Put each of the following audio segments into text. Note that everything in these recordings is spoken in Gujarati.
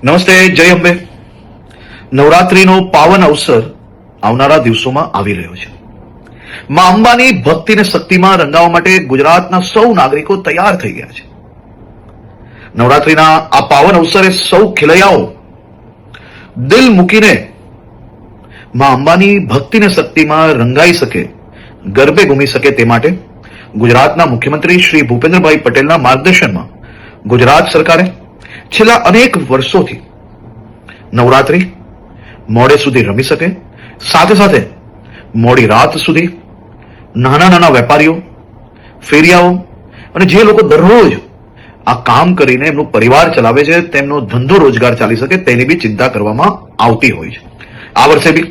નમસ્તે, જય અંબે. નવરાત્રીનો પાવન અવસર આવનારા દિવસોમાં આવી રહ્યો છે. માં અંબાની ભક્તિને શક્તિમાં રંગાવવા માટે ગુજરાતના સૌ નાગરિકો તૈયાર થઈ ગયા છે. નવરાત્રીના આ પાવન અવસરે સૌ ખેલૈયાઓ દિલ મૂકીને માં અંબાની ભક્તિને શક્તિમાં રંગાઈ શકે, ગરબે ઘૂમી શકે તે માટે ગુજરાતના મુખ્યમંત્રી શ્રી ભૂપેન્દ્રભાઈ પટેલના માર્ગદર્શનમાં ગુજરાત સરકારે છેલ્લા અનેક વર્ષોથી નવરાત્રી મોડે સુધી રમી શકે, સાથે સાથે મોડી રાત સુધી નાના નાના વેપારીઓ, ફેરિયાઓ અને જે લોકો દરરોજ આ કામ કરીને એમનું પરિવાર ચલાવે છે, તેમનો ધંધો રોજગાર ચાલી શકે તેની બી ચિંતા કરવામાં આવતી હોય છે. આ વર્ષે બી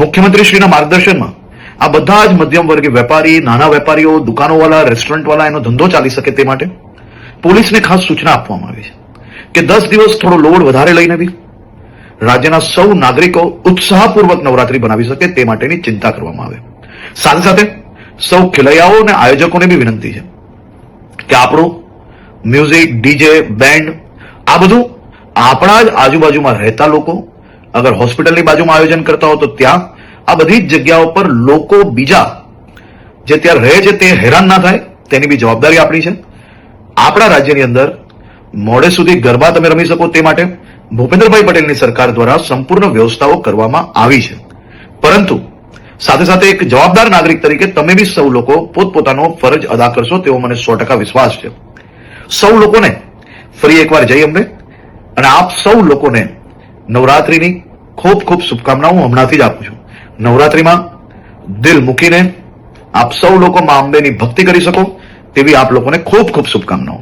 મુખ્યમંત્રી શ્રીના માર્ગદર્શનમાં આ બધા જ મધ્યમ વર્ગીય વેપારી, નાના વેપારીઓ, દુકાનોવાળા, રેસ્ટોરન્ટવાળા એનો ધંધો ચાલી શકે તે માટે પોલીસને ખાસ સૂચના આપવામાં આવી છે કે 10 દિવસ થોડો લોડ વધારે લઈને બી રાજ્યના સૌ નાગરિકો ઉત્સાહપૂર્વક નવરાત્રી બનાવી શકે તે માટેની ચિંતા કરવામાં આવે. સાથે સાથે સૌ ખેલૈયાઓ અને આયોજકોને બી વિનંતી છે કે આપણું મ્યુઝિક, ડીજે, બેન્ડ આ બધું આપણા જ આજુબાજુમાં રહેતા લોકો, અગર હોસ્પિટલની બાજુમાં આયોજન કરતા હો તો ત્યાં આ બધી જ જગ્યાઓ પર લોકો બીજા જે ત્યાં રહે છે તે હેરાન ના થાય તેની બી જવાબદારી આપણી છે. આપણા રાજ્યની અંદર મોડે સુધી ગરબા તમે રમી શકો તે માટે ભૂપેન્દ્રભાઈ પટેલની સરકાર દ્વારા સંપૂર્ણ વ્યવસ્થાઓ કરવામાં આવી છે. પરંતુ સાથે સાથે એક જવાબદાર નાગરિક તરીકે તમે બી સૌ લોકો પોતપોતાનો ફરજ અદા કરશો તેવો મને 100% વિશ્વાસ છે. સૌ લોકોને ફરી એકવાર જય અંબે અને આપ સૌ લોકોને નવરાત્રીની ખૂબ ખૂબ શુભકામનાઓ હમણાંથી જ આપું છું. નવરાત્રીમાં દિલ મૂકીને આપ સૌ લોકો માં અંબેની ભક્તિ કરી શકો તેવી આપ લોકોને ખૂબ ખૂબ શુભકામનાઓ.